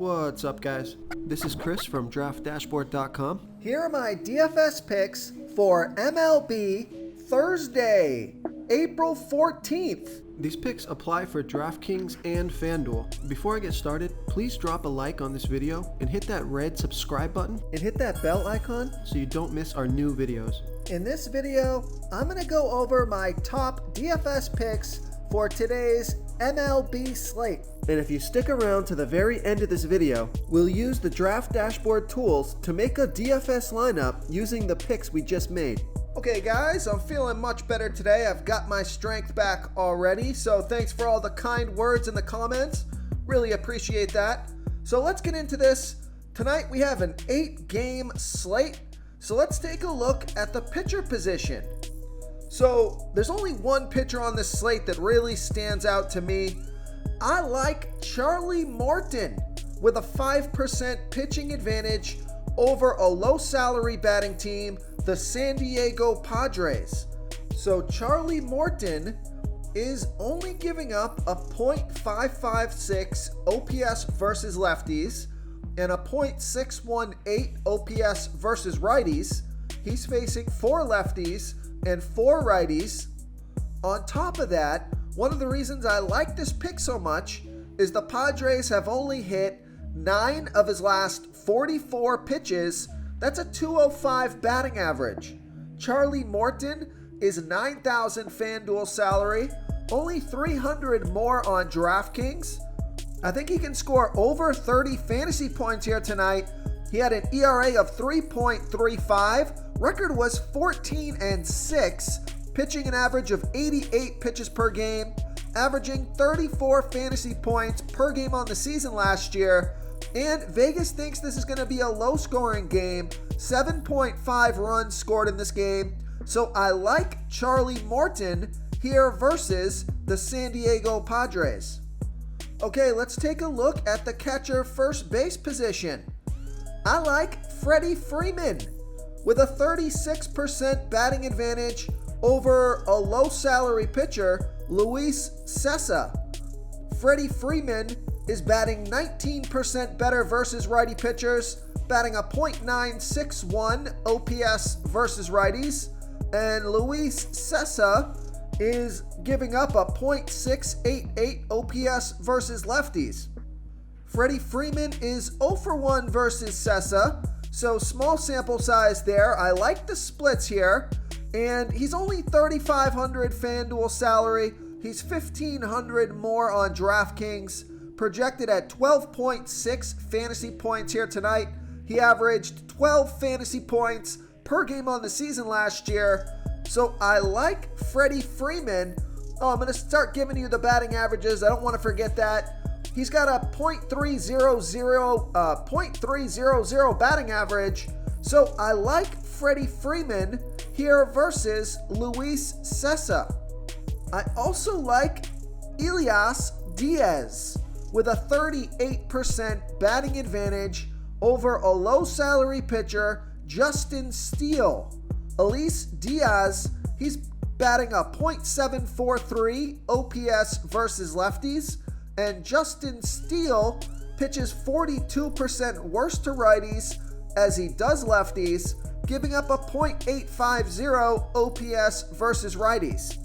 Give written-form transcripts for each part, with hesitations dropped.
What's up, guys? This is Chris from DraftDashboard.com. Here are my DFS picks for MLB Thursday, April 14th. These picks apply for DraftKings and FanDuel. Before I get started, please drop a like on this video and hit that red subscribe button And hit that bell icon. so you don't miss our new videos. In this video, I'm going to go over my top DFS picks for today's MLB slate. And if you stick around to the very end of this video, we'll use the Draft Dashboard tools to make a DFS lineup using the picks we just made. Okay guys, I'm feeling much better today. I've got my strength back already, so thanks for all the kind words in the comments. Really appreciate that. So let's get into this. Tonight we have an 8-game slate, so let's take a look at the pitcher position. So there's only one pitcher on this slate that really stands out to me. I like Charlie Morton with a 5% pitching advantage over a low salary batting team, the San Diego Padres. So Charlie Morton is only giving up a .556 OPS versus lefties and a .618 OPS versus righties. He's facing 4 lefties and 4 righties. On top of that, one of the reasons I like this pick so much is the Padres have only hit 9 of his last 44 pitches. That's a .205 batting average. Charlie Morton is $9,000 FanDuel salary, only $300 more on DraftKings. I think he can score over 30 fantasy points here tonight. He had an ERA of 3.35. Record was 14-6, pitching an average of 88 pitches per game, averaging 34 fantasy points per game on the season last year. And Vegas thinks this is going to be a low-scoring game, 7.5 runs scored in this game. So I like Charlie Morton here versus the San Diego Padres. Okay, let's take a look at the catcher first base position. I like Freddie Freeman with a 36% batting advantage over a low salary pitcher, Luis Cessa. Freddie Freeman is batting 19% better versus righty pitchers, batting a .961 OPS versus righties, and Luis Cessa is giving up a .688 OPS versus lefties. Freddie Freeman is 0 for 1 versus Cessa, so small sample size there. I like the splits here, and he's only $3,500 FanDuel salary. He's $1,500 more on DraftKings, projected at 12.6 fantasy points here tonight. He averaged 12 fantasy points per game on the season last year, so I like Freddie Freeman. I'm going to start giving you the batting averages. I don't want to forget that. He's got a .300 batting average. So I like Freddie Freeman here versus Luis Cessa. I also like Elias Diaz with a 38% batting advantage over a low salary pitcher, Justin Steele. Elias Diaz, he's batting a .743 OPS versus lefties, and Justin Steele pitches 42% worse to righties as he does lefties, giving up a .850 OPS versus righties.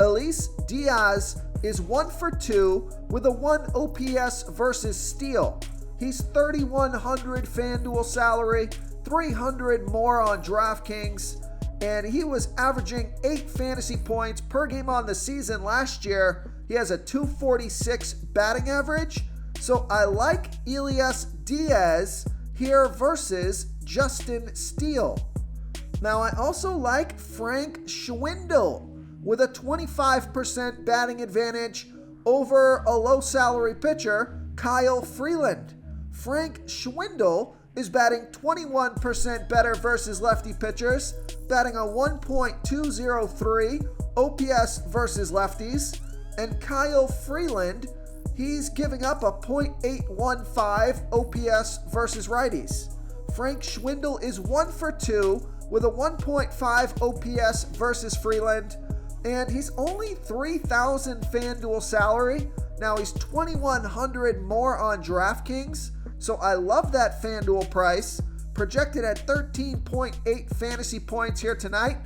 Elias Diaz is 1 for 2 with a 1 OPS versus Steele. He's $3,100 FanDuel salary, $300 more on DraftKings, and he was averaging 8 fantasy points per game on the season last year. He has a .246 batting average, so I like Elias Diaz here versus Justin Steele. Now I also like Frank Schwindel with a 25% batting advantage over a low salary pitcher, Kyle Freeland. Frank Schwindel is batting 21% better versus lefty pitchers, batting a 1.203 OPS versus lefties, and Kyle Freeland, he's giving up a .815 OPS versus righties. Frank Schwindel is 1 for 2 with a 1.5 OPS versus Freeland, and he's only $3,000 FanDuel salary. Now he's $2,100 more on DraftKings, So I love that FanDuel price, projected at 13.8 fantasy points here tonight.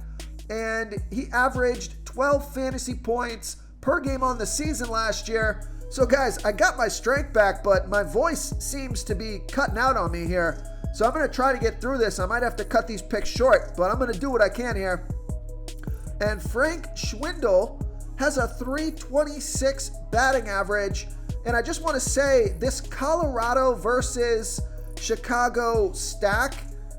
And he averaged 12 fantasy points per game on the season last year. So guys, I got my strength back, but my voice seems to be cutting out on me here. So I'm going to try to get through this. I might have to cut these picks short, but I'm going to do what I can here. And Frank Schwindel has a .326 batting average. And I just want to say this Colorado versus Chicago stack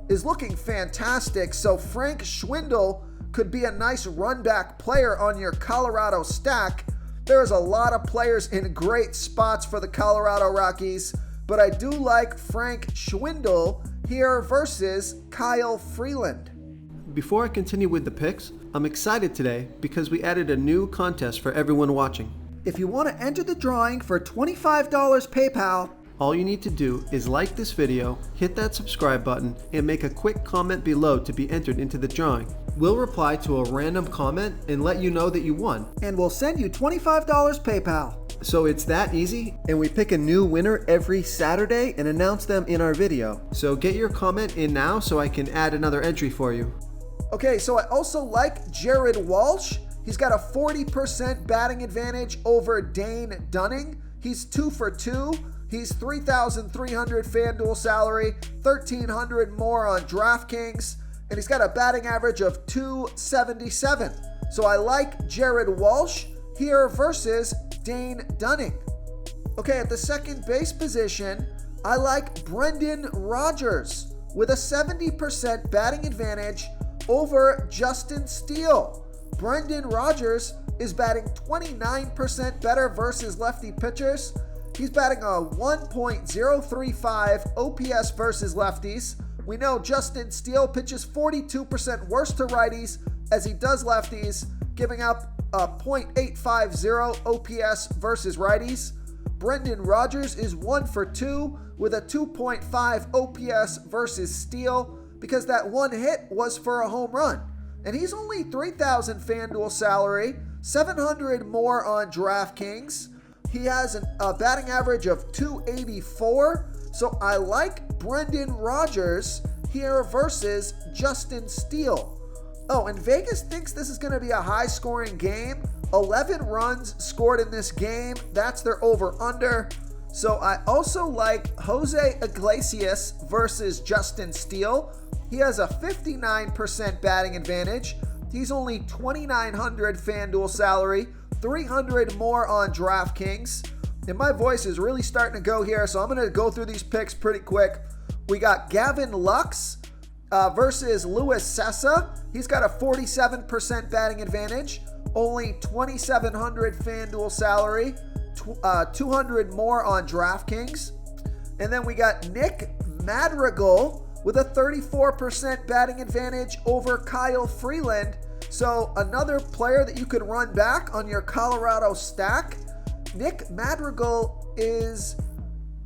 is looking fantastic. So Frank Schwindel could be a nice run back player on your Colorado stack. There's a lot of players in great spots for the Colorado Rockies, but I do like Frank Schwindel here versus Kyle Freeland. Before I continue with the picks, I'm excited today because we added a new contest for everyone watching. If you want to enter the drawing for $25 PayPal, all you need to do is like this video, hit that subscribe button, and make a quick comment below to be entered into the drawing. We'll reply to a random comment and let you know that you won. And we'll send you $25 PayPal. So it's that easy, and we pick a new winner every Saturday and announce them in our video. So get your comment in now so I can add another entry for you. Okay, so I also like Jared Walsh. He's got a 40% batting advantage over Dane Dunning. He's 2 for 2. He's 3,300 FanDuel salary, 1,300 more on DraftKings, and he's got a batting average of .277. So I like Jared Walsh here versus Dane Dunning. Okay, at the second base position, I like Brendan Rodgers with a 70% batting advantage over Justin Steele. Brendan Rodgers is batting 29% better versus lefty pitchers. He's batting a 1.035 OPS versus lefties. We know Justin Steele pitches 42% worse to righties as he does lefties, giving up a .850 OPS versus righties. Brendan Rodgers is 1 for 2 with a 2.5 OPS versus Steele because that one hit was for a home run. And he's only 3,000 FanDuel salary, 700 more on DraftKings. He has a batting average of .284, so I like Brendan Rodgers here versus Justin Steele. Oh, and Vegas thinks this is going to be a high-scoring game. 11 runs scored in this game. That's their over-under. So I also like Jose Iglesias versus Justin Steele. He has a 59% batting advantage. He's only 2,900 FanDuel salary, 300 more on DraftKings. And my voice is really starting to go here, so I'm going to go through these picks pretty quick. We got Gavin Lux versus Luis Sessa. He's got a 47% batting advantage, only 2,700 FanDuel salary, 200 more on DraftKings. And then we got Nick Madrigal with a 34% batting advantage over Kyle Freeland. So another player that you could run back on your Colorado stack. Nick Madrigal is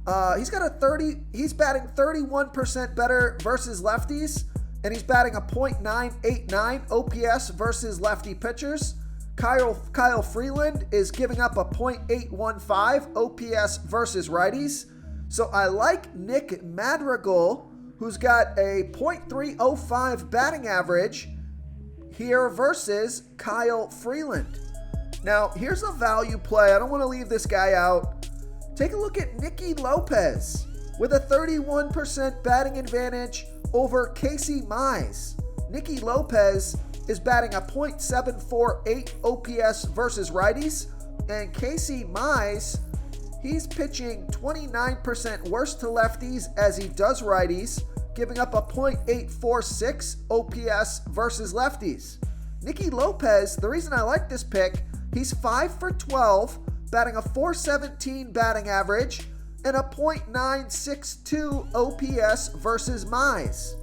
he's batting 31% better versus lefties, and he's batting a .989 OPS versus lefty pitchers. Kyle Freeland is giving up a .815 OPS versus righties. So I like Nick Madrigal, who's got a .305 batting average here versus Kyle Freeland. Now, here's a value play. I don't want to leave this guy out. Take a look at Nicky Lopez with a 31% batting advantage over Casey Mize. Nicky Lopez is batting a .748 OPS versus righties, and Casey Mize, he's pitching 29% worse to lefties as he does righties, giving up a .846 OPS versus lefties. Nicky Lopez, the reason I like this pick, he's 5 for 12, batting a .417 batting average and a .962 OPS versus Mize.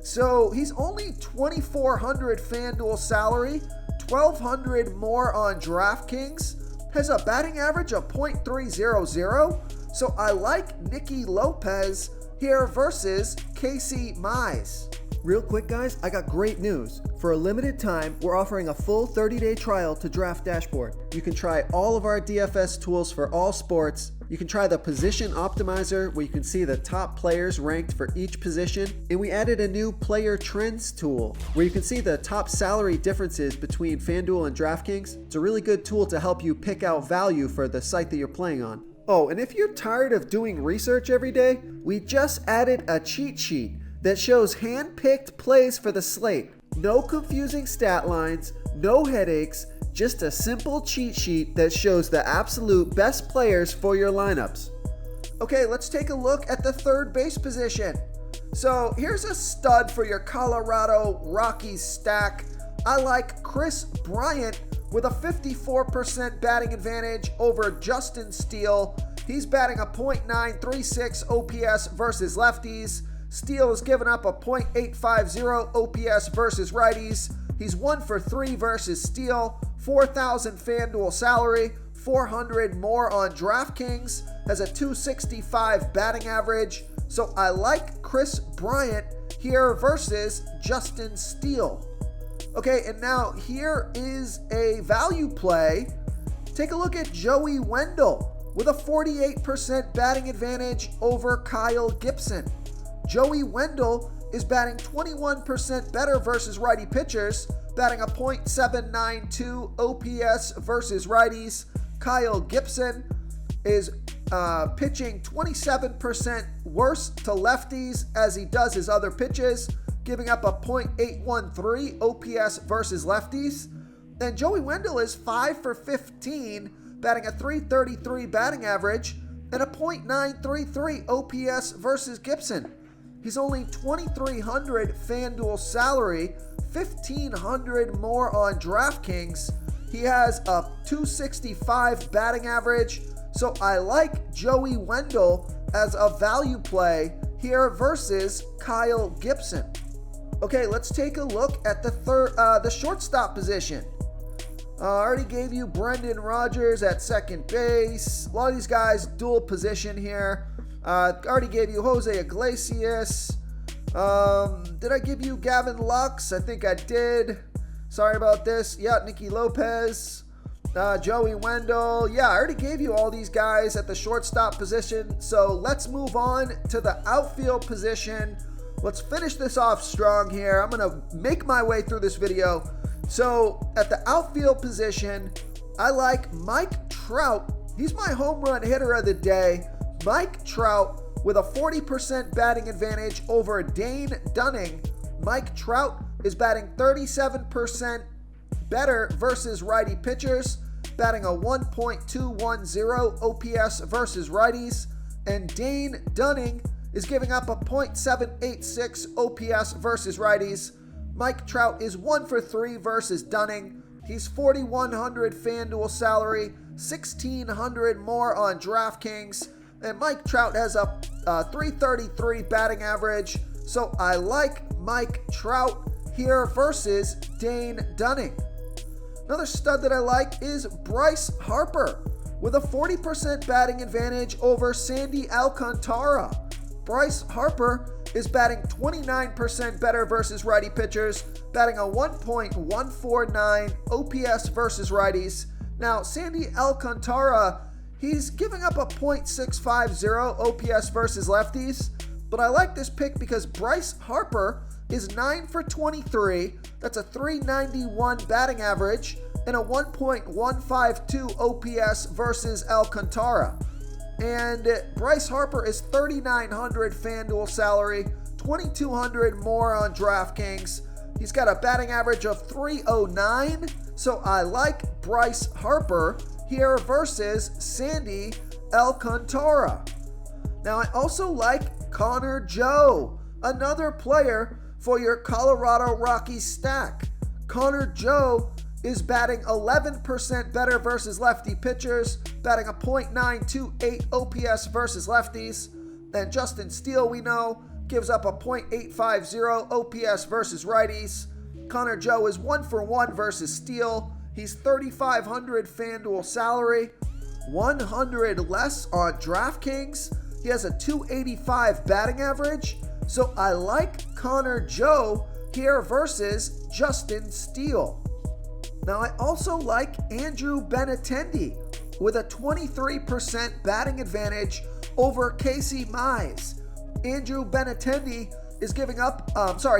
So he's only 2,400 FanDuel salary, 1,200 more on DraftKings, has a batting average of .300. So I like Nicky Lopez here versus Casey Mize. Real quick, guys, I got great news. For a limited time, we're offering a full 30-day trial to Draft Dashboard. You can try all of our DFS tools for all sports. You can try the position optimizer where you can see the top players ranked for each position. And we added a new player trends tool where you can see the top salary differences between FanDuel and DraftKings. It's a really good tool to help you pick out value for the site that you're playing on. Oh, and if you're tired of doing research every day, we just added a cheat sheet that shows hand-picked plays for the slate. No confusing stat lines, no headaches, just a simple cheat sheet that shows the absolute best players for your lineups. Okay, let's take a look at the third base position. So here's a stud for your Colorado Rockies stack. I like Chris Bryant with a 54% batting advantage over Justin Steele. He's batting a .936 OPS versus lefties. Steele has given up a .850 OPS versus righties. He's 1 for 3 versus Steele, 4,000 FanDuel salary, 400 more on DraftKings, has a .265 batting average. So I like Chris Bryant here versus Justin Steele. Okay, and now here is a value play. Take a look at Joey Wendell with a 48% batting advantage over Kyle Gibson. Joey Wendell is batting 21% better versus righty pitchers, batting a .792 OPS versus righties. Kyle Gibson is pitching 27% worse to lefties as he does his other pitches, giving up a .813 OPS versus lefties. Then Joey Wendell is 5 for 15, batting a .333 batting average and a .933 OPS versus Gibson. He's only 2,300 FanDuel salary, 1,500 more on DraftKings. He has a .265 batting average, so I like Joey Wendell as a value play here versus Kyle Gibson. Okay, let's take a look at the shortstop position. I already gave you Brendan Rodgers at second base. A lot of these guys dual position here. Already gave you Jose Iglesias. Did I give you Gavin Lux? I think I did. Sorry about this. Yeah, Nicky Lopez. Joey Wendell. Yeah, I already gave you all these guys at the shortstop position. So let's move on to the outfield position. Let's finish this off strong here. I'm going to make my way through this video. So at the outfield position, I like Mike Trout. He's my home run hitter of the day. Mike Trout with a 40% batting advantage over Dane Dunning. Mike Trout is batting 37% better versus righty pitchers, batting a 1.210 OPS versus righties. And Dane Dunning is giving up a .786 OPS versus righties. Mike Trout is 1 for 3 versus Dunning. He's 4,100 FanDuel salary, 1,600 more on DraftKings. And Mike Trout has a .333 batting average. So I like Mike Trout here versus Dane Dunning. Another stud that I like is Bryce Harper with a 40% batting advantage over Sandy Alcantara. Bryce Harper is batting 29% better versus righty pitchers, batting a 1.149 OPS versus righties. Now, Sandy Alcantara, he's giving up a .650 OPS versus lefties, but I like this pick because Bryce Harper is 9 for 23. That's a .391 batting average and a 1.152 OPS versus Alcantara. And Bryce Harper is 3,900 FanDuel salary, 2,200 more on DraftKings. He's got a batting average of .309, so I like Bryce Harper here versus Sandy Alcantara. Now I also like Connor Joe, another player for your Colorado Rockies stack. Connor Joe is batting 11% better versus lefty pitchers, batting a .928 OPS versus lefties. Then Justin Steele, we know, gives up a .850 OPS versus righties. Connor Joe is 1 for 1 versus Steele. He's 3,500 FanDuel salary, 100 less on DraftKings. He has a .285 batting average. So I like Connor Joe here versus Justin Steele. Now I also like Andrew Benintendi. with a 23% batting advantage over Casey Mize. Andrew Benintendi is giving up,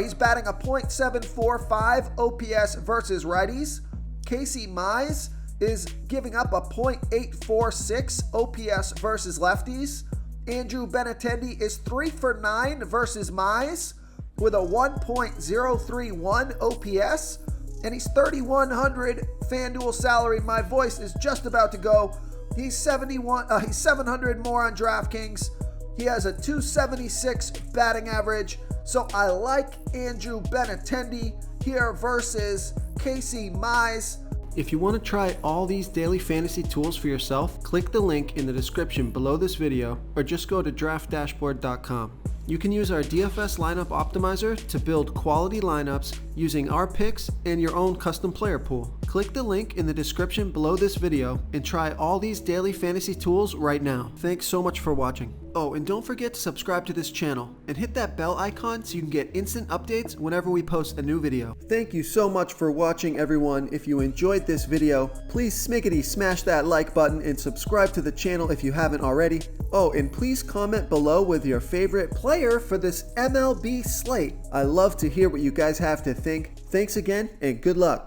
he's batting a .745 OPS versus righties. Casey Mize is giving up a .846 OPS versus lefties. Andrew Benintendi is 3 for 9 versus Mize with a 1.031 OPS, and he's 3,100 FanDuel salary. My voice is just about to go. He's 700 more on DraftKings. He has a 276 batting average. So I like Andrew Benintendi here versus Casey Mize. If you want to try all these daily fantasy tools for yourself, click the link in the description below this video or just go to draftdashboard.com. You can use our DFS lineup optimizer to build quality lineups using our picks and your own custom player pool. Click the link in the description below this video and try all these daily fantasy tools right now. Thanks so much for watching. Oh, and don't forget to subscribe to this channel and hit that bell icon so you can get instant updates whenever we post a new video. Thank you so much for watching, everyone. If you enjoyed this video, please smash that like button and subscribe to the channel if you haven't already. Oh, and please comment below with your favorite player for this MLB slate. I love to hear what you guys have to think. Thanks again and good luck.